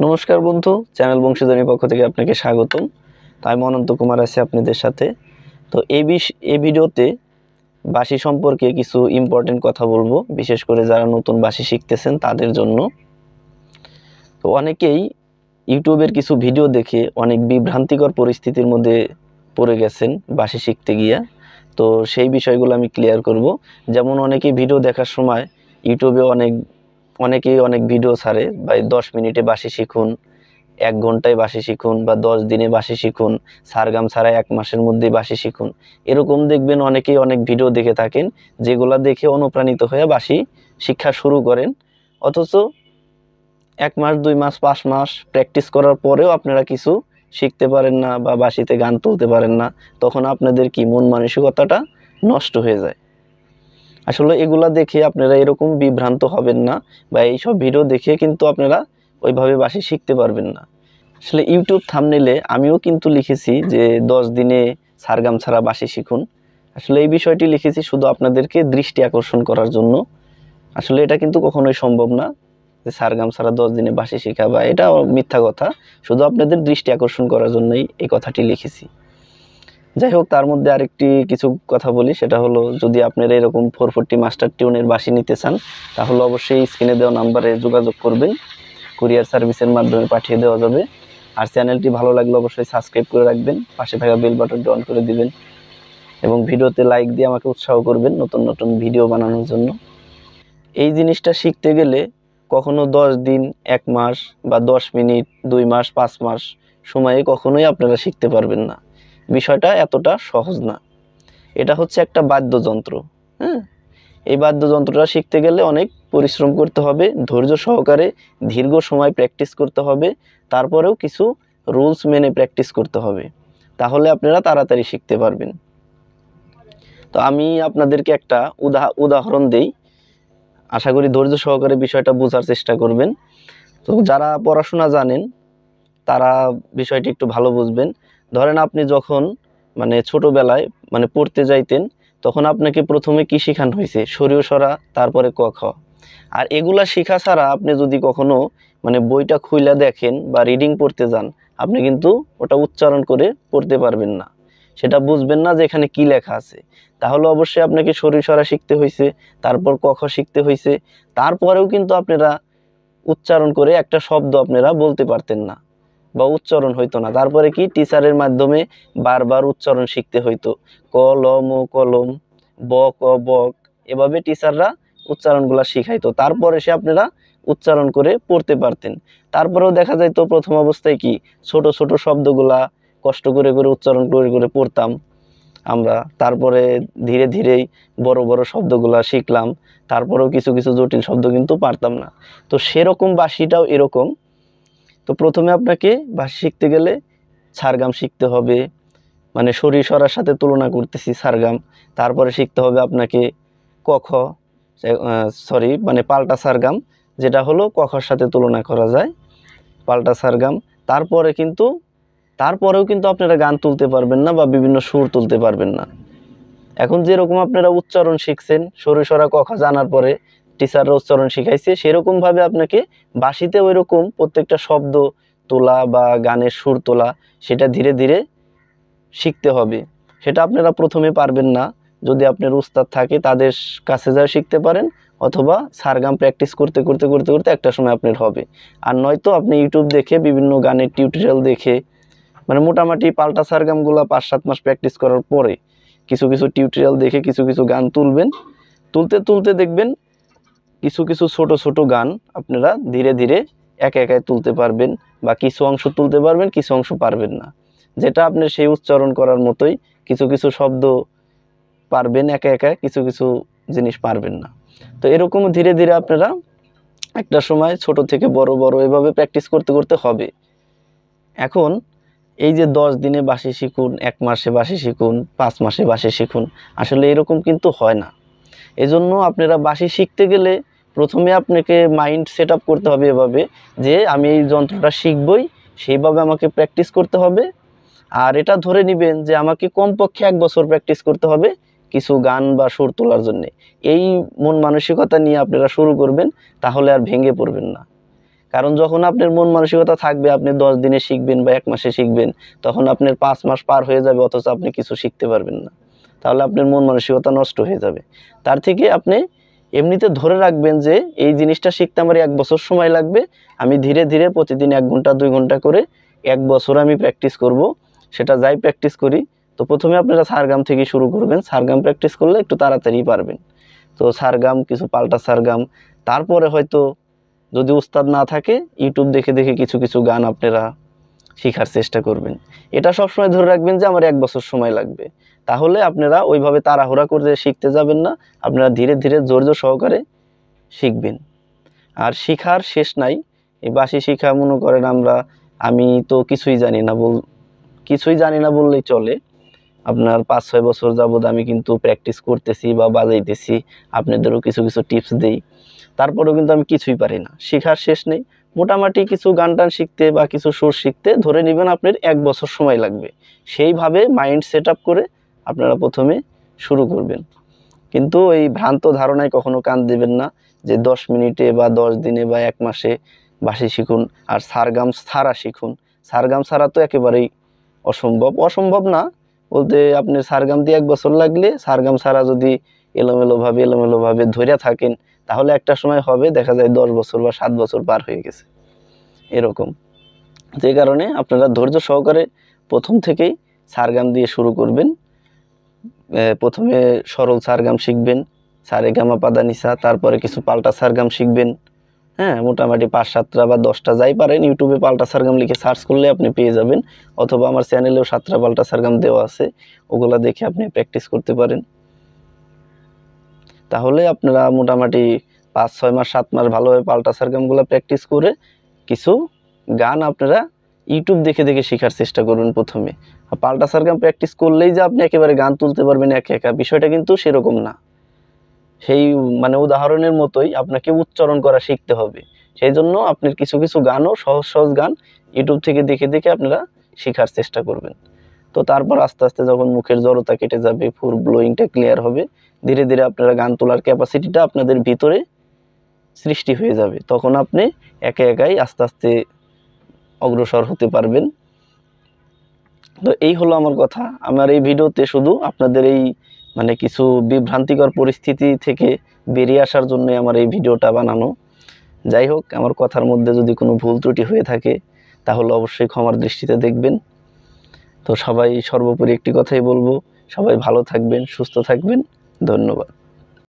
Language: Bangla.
নমস্কার বন্ধু, চ্যানেল বংশী ধ্বনির পক্ষ থেকে আপনাকে স্বাগতম। তো আমি অনন্ত কুমার আছি আপনাদের সাথে। তো এই ভিডিওতে বাঁশি সম্পর্কে কিছু ইম্পর্টেন্ট কথা বলবো, বিশেষ করে যারা নতুন বাঁশি শিখতেছেন তাদের জন্য। তো অনেকেই ইউটিউবের কিছু ভিডিও দেখে অনেক বিভ্রান্তিকর পরিস্থিতির মধ্যে পড়ে গেছেন বাঁশি শিখতে গিয়া। তো সেই বিষয়গুলো আমি ক্লিয়ার করব। যেমন অনেকেই ভিডিও দেখার সময় ইউটিউবে অনেকেই অনেক ভিডিও ছাড়ে, বা 10 মিনিটে বাঁশি শিখুন, 1 ঘন্টায় বাঁশি শিখুন, বা 10 দিনে বাঁশি শিখুন, সারগাম ছাড়া 1 মাসের মধ্যেই বাঁশি শিখুন। এরকম দেখবেন অনেকেই অনেক ভিডিও দেখে থাকেন, যেগুলা দেখে অনুপ্রাণিত হয়ে বাঁশি শিক্ষা শুরু করেন। অথচ 1 মাস, 2 মাস, 5 মাস প্র্যাকটিস করার পরেও আপনারা কিছু শিখতে পারেন না, বা বাঁশিতে গান তুলতে পারেন না। তখন আপনাদের কি মন মানসিকতাটা নষ্ট হয়ে যায়। আসলে এগুলা দেখে আপনারা এরকম বিভ্রান্ত হবেন না, বা এইসব ভিডিও দেখে কিন্তু আপনারা ওইভাবে বাঁশি শিখতে পারবেন না। আসলে ইউটিউব থাম্বনেলে আমিও কিন্তু লিখেছি যে 10 দিনে সারগাম ছাড়া বাঁশি শিখুন। আসলে এই বিষয়টি লিখেছি শুধু আপনাদেরকে দৃষ্টি আকর্ষণ করার জন্য। আসলে এটা কিন্তু কখনোই সম্ভব না যে সারগাম ছাড়া 10 দিনে বাঁশি শেখা, বা এটা মিথ্যা কথা। শুধু আপনাদের দৃষ্টি আকর্ষণ করার জন্যই এই কথাটি লিখেছি। যাই হোক, তার মধ্যে আরেকটি কিছু কথা বলি, সেটা হলো যদি আপনারা এরকম 440 মাস্টার টিউনের বাঁশি নিতে চান, তাহলে অবশ্যই স্ক্রিনে দেওয়া নাম্বারে যোগাযোগ করবেন। কুরিয়ার সার্ভিসের মাধ্যমে পাঠিয়ে দেওয়া যাবে। আর চ্যানেলটি ভালো লাগলে অবশ্যই সাবস্ক্রাইব করে রাখবেন, পাশে থাকা বেল বাটনটি অন করে দিবেন, এবং ভিডিওতে লাইক দিয়ে আমাকে উৎসাহ করবেন নতুন নতুন ভিডিও বানানোর জন্য। এই জিনিসটা শিখতে গেলে কখনো 10 দিন, 1 মাস, বা 10 মিনিট, 2 মাস, 5 মাস সময়ে কখনোই আপনারা শিখতে পারবেন না। বিষয়টা এতটা সহজ না। এটা হচ্ছে একটা বাদ্যযন্ত্র। হ্যাঁ, এই বাদ্যযন্ত্রটা শিখতে গেলে অনেক পরিশ্রম করতে হবে, ধৈর্য সহকারে দীর্ঘ সময় প্র্যাকটিস করতে হবে, তারপরেও কিছু রুলস মেনে প্র্যাকটিস করতে হবে। তাহলে আপনারা তাড়াতাড়ি শিখতে পারবেন। তো আমি আপনাদেরকে একটা উদাহরণ দেই, আশা করি ধৈর্য সহকারে বিষয়টা বোঝার চেষ্টা করবেন। তো যারা পড়াশোনা জানেন তারা বিষয়টি একটু ভালো বুঝবেন। ধরেন আপনি যখন ছোটবেলায় পড়তে যাইতেন, তখন আপনাকে প্রথমে কি শেখানো হয়েছে? সরিয় সরা, তারপরে ক খ। আর এগুলা শেখা ছাড়া আপনি যদি কখনো বইটা খুইলা দেখেন বা রিডিং পড়তে যান, আপনি কিন্তু ওটা উচ্চারণ করে পড়তে পারবেন না, সেটা বুঝবেন না যে এখানে কি লেখা আছে। তাহলে অবশ্যই আপনাকে সরিয় সরা শিখতে হয়েছে, তারপর ক খ শিখতে হয়েছে। তারপরেও কিন্তু আপনারা উচ্চারণ করে একটা শব্দ আপনারা বলতে পারতেন না, বা উচ্চারণ হইতো না। তারপরে কি টিচারের মাধ্যমে বারবার উচ্চারণ শিখতে হইতো। ক ল ম কলম, ব ক বক, এভাবে টিচাররা উচ্চারণগুলা শিখাইতো। তারপরে সে আপনারা উচ্চারণ করে পড়তে পারতেন। তারপরেও দেখা যাইতো প্রথম অবস্থায় কি ছোট ছোট শব্দগুলা কষ্ট করে করে উচ্চারণ করে করে পড়তাম আমরা। তারপরে ধীরে ধীরেই বড় বড় শব্দগুলা শিখলাম। তারপরেও কিছু কিছু জটিল শব্দ কিন্তু পারতাম না। তো সেরকম বাঁশিটাও এরকম। তো প্রথমে আপনাকে বাঁশি শিখতে গেলে সারগাম শিখতে হবে, সরি সরার সাথে তুলনা করতেছি সারগাম। তারপরে শিখতে হবে আপনাকে ক খ, পাল্টা সারগাম, যেটা হলো ক খর সাথে তুলনা করা যায়, পাল্টা সারগাম। তারপরেও কিন্তু আপনারা গান তুলতে পারবেন না, বা বিভিন্ন সুর তুলতে পারবেন না। এখন যেরকম আপনারা উচ্চারণ শিখছেন, সরি সরা ক খ জানার পরে টিচাররা উচ্চারণ শিখাইছে, সেরকম ভাবে আপনাকে বাঁশিতে ওই রকম প্রত্যেকটা শব্দ তোলা বা গানের সুর তোলা, সেটা ধীরে ধীরে শিখতে হবে। সেটা আপনারা প্রথমে পারবেন না, যদি আপনার উস্তাদ থাকে তাদের কাছে যা শিখতে পারেন, অথবা সারগাম প্র্যাকটিস করতে করতে করতে করতে একটা সময় আপনার হবে। আর নয়তো আপনি ইউটিউব দেখে বিভিন্ন গানের টিউটোরিয়াল দেখে, মোটামুটি পাল্টা সারগামগুলো 5-7 মাস প্র্যাকটিস করার পরে কিছু কিছু টিউটোরিয়াল দেখে কিছু কিছু গান তুলবেন। তুলতে তুলতে দেখবেন কিছু কিছু ছোট ছোট গান আপনারা ধীরে ধীরে একা একাই তুলতে পারবেন, বা কিছু অংশ তুলতে পারবেন, কিছু অংশ পারবেন না, যেটা আপনি সেই উচ্চারণ করার মতোই। কিছু কিছু শব্দ পারবেন একা একা, কিছু কিছু জিনিস পারবেন না। তো এরকম ধীরে ধীরে আপনারা একটা সময় ছোট থেকে বড় বড় এভাবে প্র্যাকটিস করতে করতে হবে। এখন এই যে 10 দিনে বাঁশি শিখুন, 1 মাসে বাঁশি শিখুন, 5 মাসে বাঁশি শিখুন, আসলে এরকম কিন্তু হয় না। এজন্য আপনারা বাঁশি শিখতে গেলে প্রথমে আপনাকে মাইন্ড সেট আপ করতে হবে এভাবে, যে আমি এই যন্ত্রটা শিখবই, সেইভাবে আমাকে প্র্যাকটিস করতে হবে। আর এটা ধরে নেবেন যে আমাকে কমপক্ষে 1 বছর প্র্যাকটিস করতে হবে কিছু গান বা সুর তোলার জন্য। এই মন মানসিকতা নিয়ে আপনারা শুরু করবেন, তাহলে আর ভেঙে পড়বেন না। কারণ যখন আপনার মন মানসিকতা থাকবে আপনি 10 দিনে শিখবেন বা 1 মাসে শিখবেন, তখন আপনার 5 মাস পার হয়ে যাবে অথচ আপনি কিছু শিখতে পারবেন না। তাহলে আপনার মন মানসিকতা নষ্ট হয়ে যাবে। তার থেকে আপনি এমনিতে ধরে রাখবেন যে এই জিনিসটা শিখতে আমার 1 বছর সময় লাগবে। আমি ধীরে ধীরে প্রতিদিন 1 ঘন্টা 2 ঘন্টা করে 1 বছর আমি প্র্যাকটিস করব। সেটা যাই প্র্যাকটিস করি। তো প্রথমে আপনারা সারগাম থেকে শুরু করবেন। সারগাম প্র্যাকটিস করলে একটু তাড়াতাড়ি পারবেন। তো সারগাম, কিছু পাল্টা সারগাম, তারপরে হয়তো যদি উস্তাদ না থাকে ইউটিউব দেখে দেখে কিছু কিছু গান আপনারা শেখার চেষ্টা করবেন। এটা সবসময় ধরে রাখবেন যে আমার 1 বছর সময় লাগবে। তাহলে আপনারা ওইভাবে তাড়াহুড়া করে শিখতে যাবেন না। আপনারা ধীরে ধীরে ধৈর্য সহকারে শিখবেন। আর শিখার শেষ নাই। এই বাঁশি শিখা মনে করেন আমি তো কিছুই জানি না বললেই চলে। আপনার 5-6 বছর যাবৎ আমি কিন্তু প্র্যাকটিস করতেছি বা বাজাইতেছি। আপনাদেরও কিছু কিছু টিপস দেই। তারপরেও কিন্তু আমি কিছুই পারি না। শিখার শেষ নেই। মোটামুটি কিছু গান টান শিখতে বা কিছু সুর শিখতে ধরে নেবেন আপনার 1 বছর সময় লাগবে। সেইভাবে মাইন্ড সেট আপ করে আপনারা প্রথমে শুরু করবেন। কিন্তু এই ভ্রান্ত ধারণায় কখনো কান দেবেন না যে 10 মিনিটে বা 10 দিনে বা 1 মাসে বাঁশি শিখুন আর সারগাম ছাড়া শিখুন। সারগাম ছাড়া তো একেবারেই অসম্ভব না বলতে, আপনি সারগাম দিয়ে 1 বছর লাগলে সারগাম ছাড়া যদি এলোমেলোভাবে ধরে থাকেন, তাহলে একটা সময় হবে দেখা যায় 10 বছর বা 7 বছর পার হয়ে গেছে এরকম। যে কারণে আপনারা ধৈর্য সহকারে প্রথম থেকেই সারগাম দিয়ে শুরু করবেন। প্রথমে সরল সারগাম শিখবেন, সারেগামা পাদানিসা, তারপরে কিছু পাল্টা সারগাম শিখবেন। হ্যাঁ, মোটামুটি 5-7টা বা 10টা যাই পারেন ইউটিউবে পাল্টা সারগাম লিখে সার্চ করলে আপনি পেয়ে যাবেন, অথবা আমার চ্যানেলেও 7টা পাল্টা সারগাম দেওয়া আছে, ওগুলা দেখে আপনি প্র্যাকটিস করতে পারেন। তাহলে আপনারা মোটামুটি 5-6 মাস 7 মাস ভালোভাবে পাল্টা সারগামগুলো প্র্যাকটিস করে কিছু গান আপনারা ইউটিউব দেখে দেখে শেখার চেষ্টা করবেন প্রথমে। পাল্টা সারগাম প্র্যাকটিস করলেই যে আপনি একেবারে গান তুলতে পারবেন একা একা, বিষয়টা কিন্তু সেরকম না। সেই উদাহরণের মতোই আপনাকে উচ্চারণ করা শিখতে হবে। সেই জন্য আপনার কিছু কিছু গানও সহজ সহজ গান ইউটিউব থেকে দেখে দেখে আপনারা শেখার চেষ্টা করবেন। তো তারপর আস্তে আস্তে যখন মুখের জড়তা কেটে যাবে, ফুল ব্লোয়িংটা ক্লিয়ার হবে, ধীরে ধীরে আপনারা গান তোলার ক্যাপাসিটিটা আপনাদের ভিতরে সৃষ্টি হয়ে যাবে। তখন আপনি একা একাই আস্তে আস্তে অগ্রসর হতে পারবেন। তো এই হলো আমার কথা। আমার এই ভিডিওতে শুধু আপনাদের এই কিছু বিভ্রান্তিকর পরিস্থিতি থেকে বেরিয়ে আসার জন্য আমার এই ভিডিওটা বানানো। যাই হোক, আমার কথার মধ্যে যদি কোনো ভুল ত্রুটি হয়ে থাকে তাহলে অবশ্যই ক্ষমার দৃষ্টিতে দেখবেন। তো সবাই সর্বোপরি একটি কথাই বলবো, সবাই ভালো থাকবেন, সুস্থ থাকবেন। ধন্যবাদ।